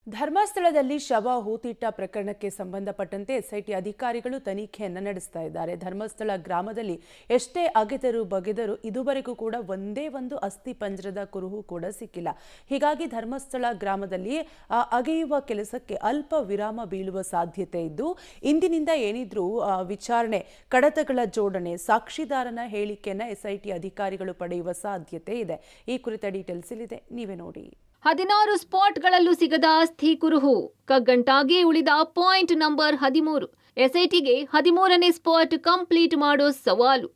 ಧರ್ಮಸ್ಥಳದಲ್ಲಿ ಶವ ಹೂತಿಟ್ಟ ಪ್ರಕರಣಕ್ಕೆ ಸಂಬಂಧಪಟ್ಟಂತೆ ಎಸ್ಐಟಿ ಅಧಿಕಾರಿಗಳು ತನಿಖೆಯನ್ನು ನಡೆಸ್ತಾ ಇದ್ದಾರೆ. ಧರ್ಮಸ್ಥಳ ಗ್ರಾಮದಲ್ಲಿ ಎಷ್ಟೇ ಅಗೆದರು ಬಗೆದರು ಇದುವರೆಗೂ ಕೂಡ ಒಂದೇ ಒಂದು ಅಸ್ಥಿ ಪಂಜರದ ಕುರುಹು ಕೂಡ ಸಿಕ್ಕಿಲ್ಲ. ಹೀಗಾಗಿ ಧರ್ಮಸ್ಥಳ ಗ್ರಾಮದಲ್ಲಿ ಅಗೆಯುವ ಕೆಲಸಕ್ಕೆ ಅಲ್ಪ ವಿರಾಮ ಬೀಳುವ ಸಾಧ್ಯತೆ ಇದ್ದು, ಇಂದಿನಿಂದ ಏನಿದ್ರೂ ವಿಚಾರಣೆ, ಕಡತಗಳ ಜೋಡಣೆ, ಸಾಕ್ಷಿದಾರನ ಹೇಳಿಕೆಯನ್ನು ಎಸ್ಐಟಿ ಅಧಿಕಾರಿಗಳು ಪಡೆಯುವ ಸಾಧ್ಯತೆ ಇದೆ. ಈ ಕುರಿತ ಡೀಟೇಲ್ಸ್ ಇಲ್ಲಿದೆ, ನೀವೇ ನೋಡಿ. 16 ಸ್ಪಾಟ್ಗಳಲ್ಲೂ ಸಿಗದ ಅಸ್ಥಿ ಕುರುಹು, ಕಗ್ಗಂಟಾಗಿ ಉಳಿದ ಪಾಯಿಂಟ್ ನಂಬರ್ 13. ಎಸ್ಐಟಿಗೆ 13ನೇ ಸ್ಪಾಟ್ ಕಂಪ್ಲೀಟ್ ಮಾಡೋ ಸವಾಲು.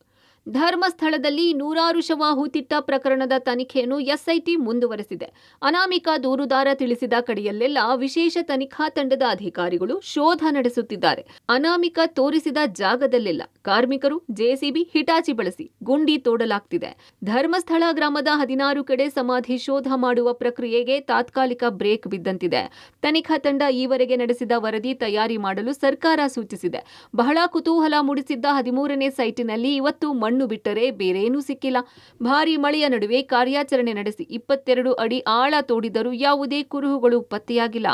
ಧರ್ಮಸ್ಥಳದಲ್ಲಿ ನೂರಾರು ಶವ ಹೂತಿಟ್ಟ ಪ್ರಕರಣದ ತನಿಖೆಯನ್ನು ಎಸ್ಐಟಿ ಮುಂದುವರೆಸಿದೆ. ಅನಾಮಿಕ ದೂರುದಾರ ತಿಳಿಸಿದ ಕಡೆಯಲ್ಲೆಲ್ಲ ವಿಶೇಷ ತನಿಖಾ ತಂಡದ ಅಧಿಕಾರಿಗಳು ಶೋಧ ನಡೆಸುತ್ತಿದ್ದಾರೆ. ಅನಾಮಿಕ ತೋರಿಸಿದ ಜಾಗದಲ್ಲೆಲ್ಲ ಕಾರ್ಮಿಕರು ಜೆಸಿಬಿ, ಹಿಟಾಚಿ ಬಳಸಿ ಗುಂಡಿ ತೋಡಲಾಗ್ತಿದೆ. ಧರ್ಮಸ್ಥಳ ಗ್ರಾಮದ 16 ಕಡೆ ಸಮಾಧಿ ಶೋಧ ಮಾಡುವ ಪ್ರಕ್ರಿಯೆಗೆ ತಾತ್ಕಾಲಿಕ ಬ್ರೇಕ್ ಬಿದ್ದಂತಿದೆ. ತನಿಖಾ ತಂಡ ಈವರೆಗೆ ನಡೆಸಿದ ವರದಿ ತಯಾರಿ ಮಾಡಲು ಸರ್ಕಾರ ಸೂಚಿಸಿದೆ. ಬಹಳ ಕುತೂಹಲ ಮೂಡಿಸಿದ್ದ 13ನೇ ಸೈಟಿನಲ್ಲಿ ಇವತ್ತು ಮಣ್ಣು ಬಿಟ್ಟರೆ ಬೇರೇನೂ ಸಿಕ್ಕಿಲ್ಲ. ಭಾರೀ ಮಳೆಯ ನಡುವೆ ಕಾರ್ಯಾಚರಣೆ ನಡೆಸಿ 22 ಅಡಿ ಆಳ ತೋಡಿದರೂ ಯಾವುದೇ ಕುರುಹುಗಳು ಪತ್ತೆಯಾಗಿಲ್ಲ.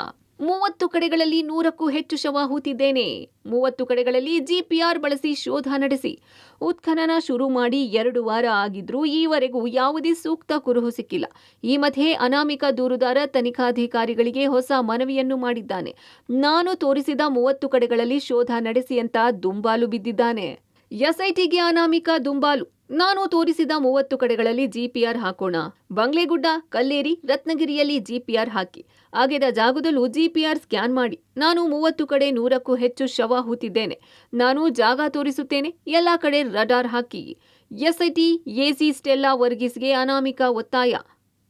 30 ಕಡೆಗಳಲ್ಲಿ 100ಕ್ಕೂ ಹೆಚ್ಚು ಶವ ಹೂತಿದ್ದೇನೆ. 30 ಕಡೆಗಳಲ್ಲಿ ಜಿಪಿಆರ್ ಬಳಸಿ ಶೋಧ ನಡೆಸಿ ಉತ್ಖನನ ಶುರು ಮಾಡಿ 2 ವಾರ ಆಗಿದ್ರೂ ಈವರೆಗೂ ಯಾವುದೇ ಸೂಕ್ತ ಕುರುಹು ಸಿಕ್ಕಿಲ್ಲ. ಈ ಮಧ್ಯೆ ಅನಾಮಿಕ ದೂರುದಾರ ತನಿಖಾಧಿಕಾರಿಗಳಿಗೆ ಹೊಸ ಮನವಿಯನ್ನು ಮಾಡಿದ್ದಾನೆ. ನಾನು ತೋರಿಸಿದ 30 ಕಡೆಗಳಲ್ಲಿ ಶೋಧ ನಡೆಸಿ ಅಂತ ದುಂಬಾಲು ಬಿದ್ದಿದ್ದಾನೆ. ಎಸ್ಐಟಿಗೆ ಅನಾಮಿಕ ದುಂಬಾಲು. ನಾನು ತೋರಿಸಿದ 30 ಕಡೆಗಳಲ್ಲಿ ಜಿಪಿಆರ್ ಹಾಕೋಣ. ಬಂಗ್ಲೆಗುಡ್ಡ, ಕಲ್ಲೇರಿ, ರತ್ನಗಿರಿಯಲ್ಲಿ ಜಿಪಿಆರ್ ಹಾಕಿ. ಅಗೆದ ಜಾಗದಲ್ಲೂ ಜಿಪಿಆರ್ ಸ್ಕ್ಯಾನ್ ಮಾಡಿ. ನಾನು 30 ಕಡೆ 100ಕ್ಕೂ ಹೆಚ್ಚು ಶವ ಹೂತಿದ್ದೇನೆ. ನಾನು ಜಾಗ ತೋರಿಸುತ್ತೇನೆ, ಎಲ್ಲಾ ಕಡೆ ರಡಾರ್ ಹಾಕಿ. ಎಸ್ಐಟಿ ಎಸಿ ಸ್ಟೆಲ್ಲಾ ವರ್ಗೀಸ್ಗೆ ಅನಾಮಿಕ ಒತ್ತಾಯ.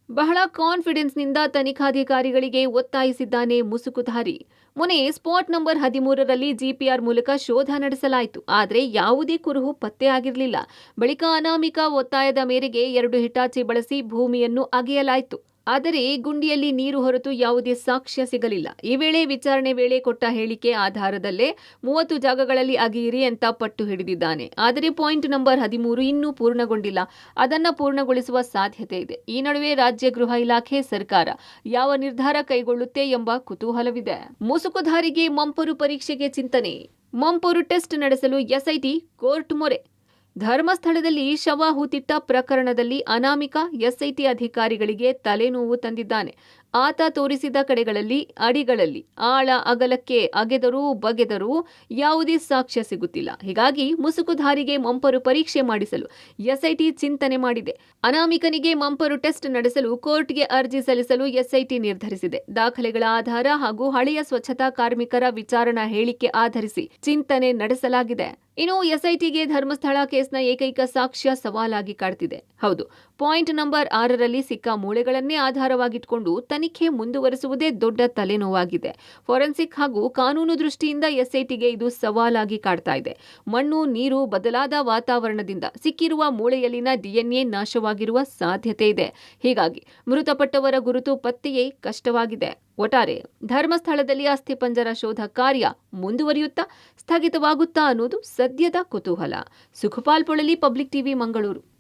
ಬಹಳ ಕಾನ್ಫಿಡೆನ್ಸ್ನಿಂದ ತನಿಖಾಧಿಕಾರಿಗಳಿಗೆ ಒತ್ತಾಯಿಸಿದ್ದಾನೆ ಮುಸುಕುಧಾರಿ. ಮೊನ್ನೆ ಸ್ಪಾಟ್ ನಂಬರ್ 13ರಲ್ಲಿ ಜಿಪಿಆರ್ ಮೂಲಕ ಶೋಧ ನಡೆಸಲಾಯಿತು. ಆದರೆ ಯಾವುದೇ ಕುರುಹು ಪತ್ತೆ ಆಗಿರಲಿಲ್ಲ. ಬಳಿಕ ಅನಾಮಿಕ ಒತ್ತಾಯದ ಮೇರೆಗೆ 2 ಹಿಟಾಚಿ ಬಳಸಿ ಭೂಮಿಯನ್ನು ಅಗೆಯಲಾಯಿತು. ಆದರೆ ಗುಂಡಿಯಲ್ಲಿ ನೀರು ಹೊರತು ಯಾವುದೇ ಸಾಕ್ಷ್ಯ ಸಿಗಲಿಲ್ಲ. ಈ ವೇಳೆ ವಿಚಾರಣೆ ವೇಳೆ ಕೊಟ್ಟ ಹೇಳಿಕೆ ಆಧಾರದಲ್ಲೇ 30 ಜಾಗಗಳಲ್ಲಿ ಅಗೆಯಿರಿ ಅಂತ ಪಟ್ಟು ಹಿಡಿದಿದ್ದಾನೆ. ಆದರೆ ಪಾಯಿಂಟ್ ನಂಬರ್ 13 ಇನ್ನೂ ಪೂರ್ಣಗೊಂಡಿಲ್ಲ. ಅದನ್ನ ಪೂರ್ಣಗೊಳಿಸುವ ಸಾಧ್ಯತೆ ಇದೆ. ಈ ನಡುವೆ ರಾಜ್ಯ ಗೃಹ ಇಲಾಖೆ, ಸರ್ಕಾರ ಯಾವ ನಿರ್ಧಾರ ಕೈಗೊಳ್ಳುತ್ತೆ ಎಂಬ ಕುತೂಹಲವಿದೆ. ಮುಸುಕುಧಾರಿಗೆ ಮಂಪರು ಪರೀಕ್ಷೆಗೆ ಚಿಂತನೆ. ಮಂಪರು ಟೆಸ್ಟ್ ನಡೆಸಲು ಎಸ್ಐಟಿ ಕೋರ್ಟ್ ಮೊರೆ. ಧರ್ಮಸ್ಥಳದಲ್ಲಿ ಶವ ಹೂತಿಟ್ಟ ಪ್ರಕರಣದಲ್ಲಿ ಅನಾಮಿಕ ಎಸ್ಐಟಿ ಅಧಿಕಾರಿಗಳಿಗೆ ತಲೆನೋವು ತಂದಿದ್ದಾನೆ. ಆತ ತೋರಿಸಿದ ಕಡೆಗಳಲ್ಲಿ, ಅಡಿಗಳಲ್ಲಿ ಆಳ ಅಗಲಕ್ಕೆ ಅಗೆದರೂ ಬಗೆದರೂ ಯಾವುದೇ ಸಾಕ್ಷ್ಯ ಸಿಗುತ್ತಿಲ್ಲ. ಹೀಗಾಗಿ ಮುಸುಕುಧಾರಿಗೆ ಮಂಪರು ಪರೀಕ್ಷೆ ಮಾಡಿಸಲು ಎಸ್ಐಟಿ ಚಿಂತನೆ ಮಾಡಿದೆ. ಅನಾಮಿಕನಿಗೆ ಮಂಪರು ಟೆಸ್ಟ್ ನಡೆಸಲು ಕೋರ್ಟ್ಗೆ ಅರ್ಜಿ ಸಲ್ಲಿಸಲು ಎಸ್ಐಟಿ ನಿರ್ಧರಿಸಿದೆ. ದಾಖಲೆಗಳ ಆಧಾರ ಹಾಗೂ ಹಳೆಯ ಸ್ವಚ್ಛತಾ ಕಾರ್ಮಿಕರ ವಿಚಾರಣಾ ಹೇಳಿಕೆ ಆಧರಿಸಿ ಚಿಂತನೆ ನಡೆಸಲಾಗಿದೆ. ಇನ್ನು ಎಸ್ಐಟಿಗೆ ಧರ್ಮಸ್ಥಳ ಕೇಸ್ನ ಏಕೈಕ ಸಾಕ್ಷ್ಯ ಸವಾಲಾಗಿ ಕಾಡ್ತಿದೆ. ಹೌದು, ಪಾಯಿಂಟ್ ನಂಬರ್ 6ರಲ್ಲಿ ಸಿಕ್ಕ ಮೂಳೆಗಳನ್ನೇ ಆಧಾರವಾಗಿಟ್ಕೊಂಡು ತನಿಖೆ ಮುಂದುವರಿಸುವುದೇ ದೊಡ್ಡ ತಲೆನೋವಾಗಿದೆ. ಫೋರೆನ್ಸಿಕ್ ಹಾಗೂ ಕಾನೂನು ದೃಷ್ಟಿಯಿಂದ ಎಸ್ಐಟಿಗೆ ಇದು ಸವಾಲಾಗಿ ಕಾಡ್ತಾ ಇದೆ. ಮಣ್ಣು, ನೀರು ಬದಲಾದ ವಾತಾವರಣದಿಂದ ಸಿಕ್ಕಿರುವ ಮೂಳೆಯಲ್ಲಿನ ಡಿಎನ್ಎ ನಾಶವಾಗಿರುವ ಸಾಧ್ಯತೆ ಇದೆ. ಹೀಗಾಗಿ ಮೃತಪಟ್ಟವರ ಗುರುತು ಪತ್ತೆಯೇ ಕಷ್ಟವಾಗಿದೆ. ಒಟ್ಟಾರೆ ಧರ್ಮಸ್ಥಳದಲ್ಲಿ ಅಸ್ಥಿಪಂಜರ ಶೋಧ ಕಾರ್ಯ ಮುಂದುವರಿಯುತ್ತಾ, ಸ್ಥಗಿತವಾಗುತ್ತಾ ಅನ್ನೋದು ಸದ್ಯದ ಕುತೂಹಲ. Sukhpal Polali, public TV, Mangaluru.